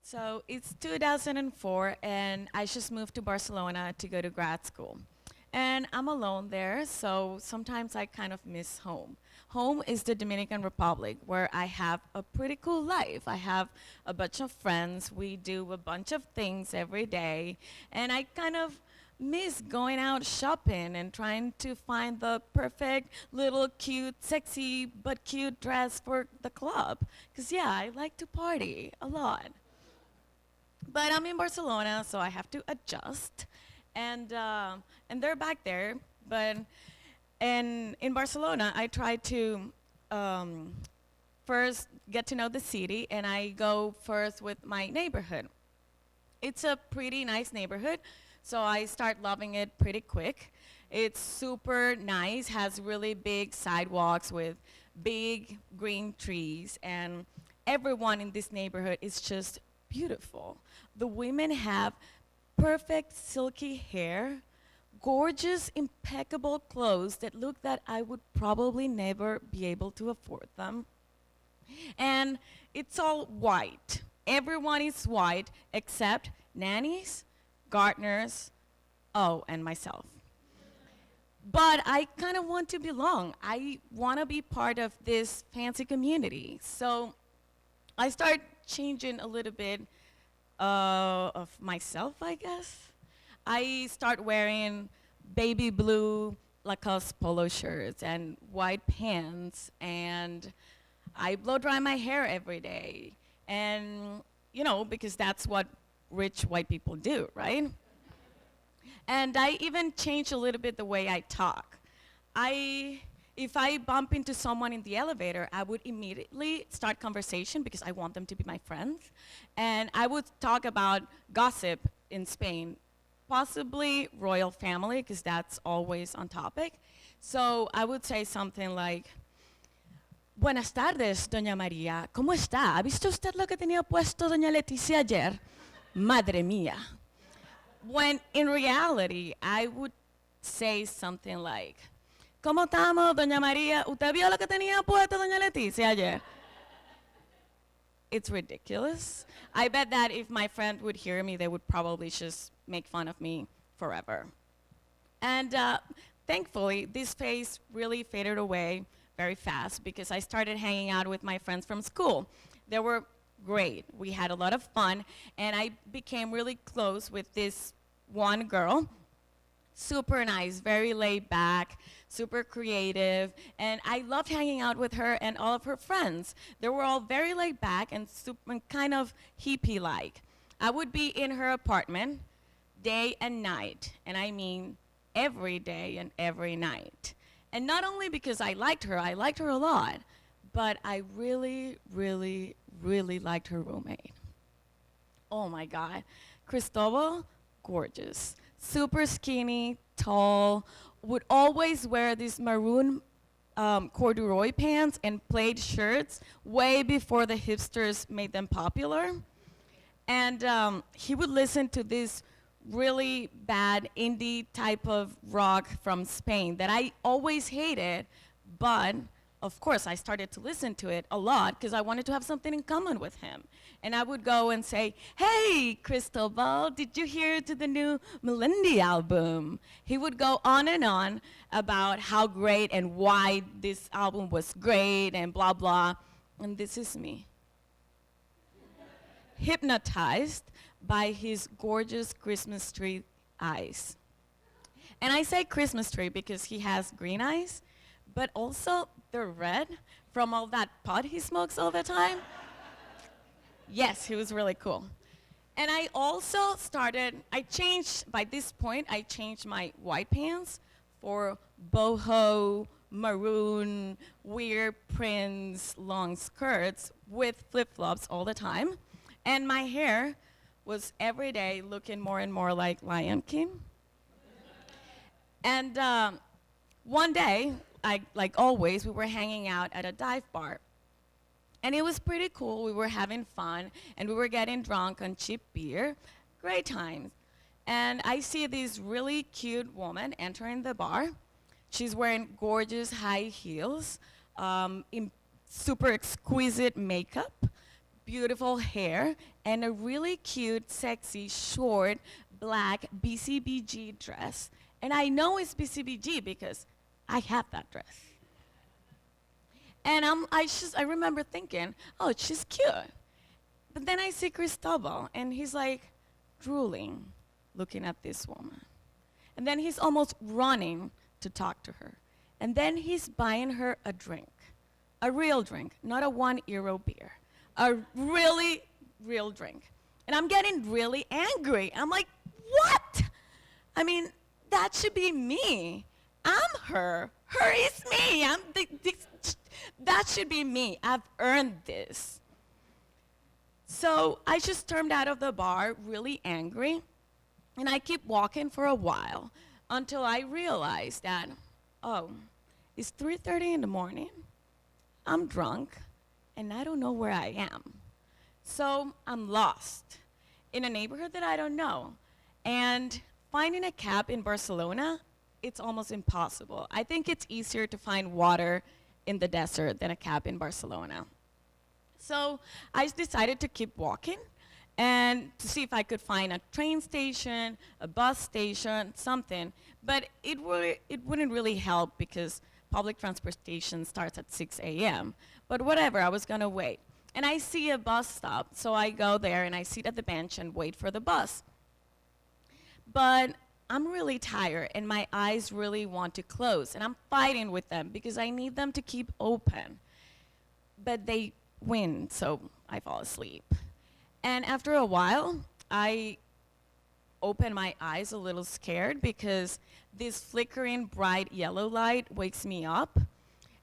So it's 2004, and I just moved to Barcelona to go to grad school. And I'm alone there, so sometimes I kind of miss home. Home is the Dominican Republic, where I have a pretty cool life. I have a bunch of friends, we do a bunch of things every day, and I kind of miss going out shopping and trying to find the perfect little cute, sexy, but cute dress for the club. Because, yeah, I like to party a lot. But I'm in Barcelona, so I have to adjust. And they're back there. But in Barcelona, I try to first get to know the city, and I go first with my neighborhood. It's a pretty nice neighborhood, so I start loving it pretty quick. It's super nice, has really big sidewalks with big green trees, and everyone in this neighborhood is just beautiful. The women have perfect silky hair, gorgeous, impeccable clothes that look that I would probably never be able to afford them. And it's all white. Everyone is white except nannies, gardeners, oh, and myself. But I kind of want to belong. I want to be part of this fancy community. So I start changing a little bit of myself, I guess. I start wearing baby blue Lacoste polo shirts and white pants, and I blow dry my hair every day. And, because that's what rich white people do, right? And I even change a little bit the way I talk. If I bump into someone in the elevator, I would immediately start conversation because I want them to be my friends. And I would talk about gossip in Spain, possibly royal family, because that's always on topic. So I would say something like, Buenas tardes, doña María. ¿Cómo está? ¿Ha visto usted lo que tenía puesto doña Leticia ayer? Madre mía. When in reality, I would say something like, ¿Cómo estamos, doña María? ¿Usted vio lo que tenía puesto doña Leticia ayer? It's ridiculous. I bet that if my friend would hear me, they would probably just make fun of me forever. And thankfully, this phase really faded away very fast because I started hanging out with my friends from school. They were great. We had a lot of fun, and I became really close with this one girl. Super nice, very laid back, super creative, and I loved hanging out with her and all of her friends. They were all very laid back and super, kind of hippie-like. I would be in her apartment day and night, and I mean every day and every night. And not only because I liked her a lot, but I really, really, really liked her roommate. Oh my God. Cristobal, gorgeous. Super skinny, tall, would always wear these maroon corduroy pants and plaid shirts way before the hipsters made them popular. And he would listen to this really bad indie type of rock from Spain that I always hated, but of course I started to listen to it a lot because I wanted to have something in common with him. And I would go and say, hey, Cristobal, did you hear to the new Melendi album? He would go on and on about how great and why this album was great and blah, blah. And this is me, hypnotized by his gorgeous Christmas tree eyes. And I say Christmas tree because he has green eyes, but also they're red from all that pot he smokes all the time. Yes, he was really cool. And I also by this point, I changed my white pants for boho, maroon, weird prints, long skirts with flip-flops all the time. And my hair was every day looking more and more like Lion King. And one day, like always, we were hanging out at a dive bar. And it was pretty cool. We were having fun, and we were getting drunk on cheap beer. Great times. And I see this really cute woman entering the bar. She's wearing gorgeous high heels, in super exquisite makeup, beautiful hair and a really cute, sexy, short, black BCBG dress. And I know it's BCBG because I have that dress. And I remember thinking, oh, she's cute. But then I see Cristobal, and he's like drooling, looking at this woman. And then he's almost running to talk to her. And then he's buying her a drink, a real drink, not a €1 beer, a really real drink. And I'm getting really angry. I'm like, what? I mean, that should be me. I'm her. Her is me. That should be me. I've earned this. So I just stormed out of the bar really angry, and I keep walking for a while until I realized that, oh, it's 3:30 in the morning, I'm drunk, and I don't know where I am. So I'm lost in a neighborhood that I don't know. And finding a cab in Barcelona, it's almost impossible. I think it's easier to find water in the desert than a cab in Barcelona. So I decided to keep walking and to see if I could find a train station, a bus station, something. But it wouldn't really help because public transportation starts at 6 a.m. But whatever, I was gonna wait. And I see a bus stop, so I go there and I sit at the bench and wait for the bus. But I'm really tired and my eyes really want to close, and I'm fighting with them because I need them to keep open. But they win, so I fall asleep. And after a while, I open my eyes a little scared because this flickering bright yellow light wakes me up,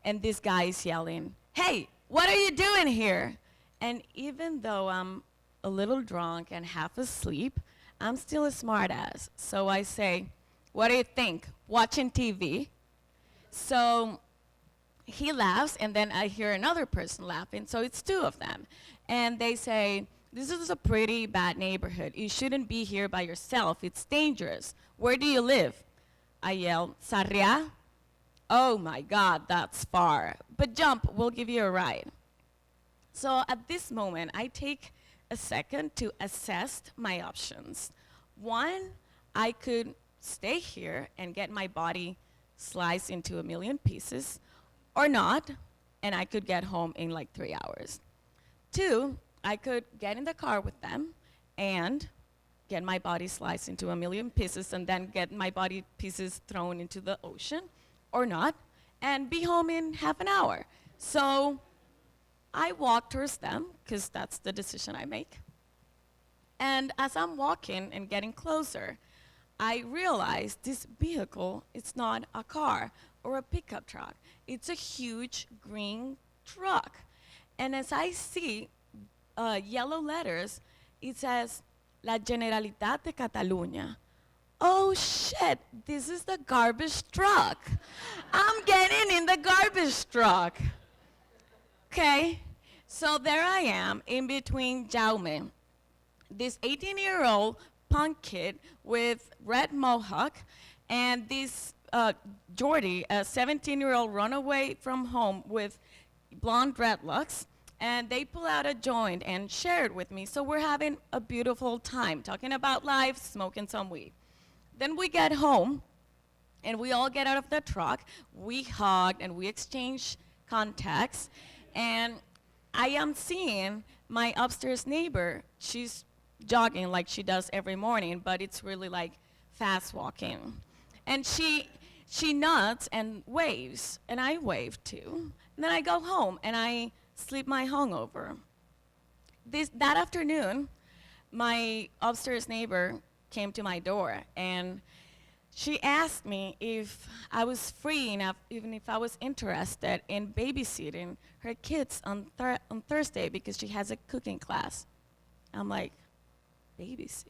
and this guy is yelling, "Hey, what are you doing here?" And even though I'm a little drunk and half asleep, I'm still a smartass. So I say, "What do you think? Watching TV?" So he laughs, and then I hear another person laughing, so it's two of them. And they say, "This is a pretty bad neighborhood. You shouldn't be here by yourself. It's dangerous. Where do you live?" I yell, "Sarria?" "Oh my God, that's far. But jump, we'll give you a ride." So at this moment, I take a second to assess my options. One, I could stay here and get my body sliced into a million pieces, or not, and I could get home in like 3 hours. Two, I could get in the car with them and get my body sliced into a million pieces and then get my body pieces thrown into the ocean, or not, and be home in half an hour. So I walk towards them, because that's the decision I make. And as I'm walking and getting closer, I realize this vehicle is not a car or a pickup truck. It's a huge green truck. And as I see yellow letters, it says, "La Generalitat de Catalunya." Oh shit, this is the garbage truck. I'm getting in the garbage truck. Okay, so there I am in between Jaume, this 18-year-old punk kid with red mohawk, and this Jordy, a 17-year-old runaway from home with blonde dreadlocks, and they pull out a joint and share it with me. So we're having a beautiful time, talking about life, smoking some weed. Then we get home, and we all get out of the truck. We hug, and we exchange contacts. And I am seeing my upstairs neighbor. She's jogging like she does every morning, but it's really like fast walking. And she nods and waves, and I wave too. And then I go home, and I sleep my hungover. That afternoon, my upstairs neighbor came to my door, and she asked me if I was free enough, even if I was interested in babysitting her kids on Thursday because she has a cooking class. I'm like, babysit?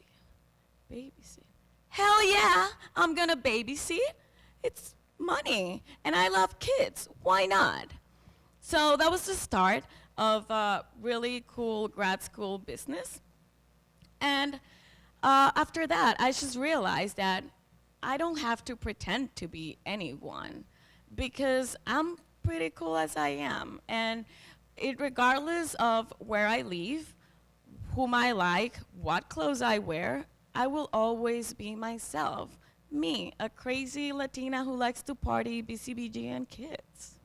Hell yeah, I'm gonna babysit. It's money, and I love kids. Why not? So that was the start of a really cool grad school business. And after that, I just realized that I don't have to pretend to be anyone because I'm pretty cool as I am. And It regardless of where I live, whom I like, what clothes I wear, I will always be myself. Me, a crazy Latina who likes to party, BCBG, and kids.